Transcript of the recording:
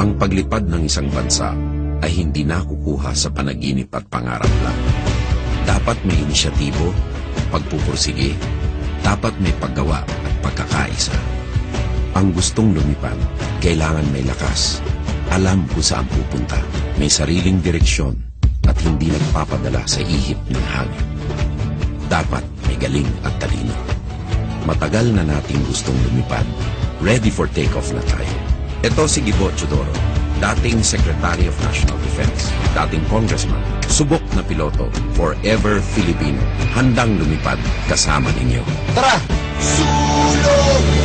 Ang paglipad ng isang bansa ay hindi nakukuha sa panaginip at pangarap lang. Dapat may inisyatibo, pagpupursige, dapat may paggawa at pagkakaisa. Ang gustong lumipad, kailangan may lakas, alam kung saan pupunta, may sariling direksyon at hindi nagpapadala sa ihip ng hangin. Dapat may galing at talino. Matagal na nating gustong lumipad, ready for takeoff na tayo. Ito si Gibo Teodoro, dating Secretary of National Defense, dating Congressman, subok na piloto, forever Filipino, handang lumipad kasama ninyo. Tara! Sulong!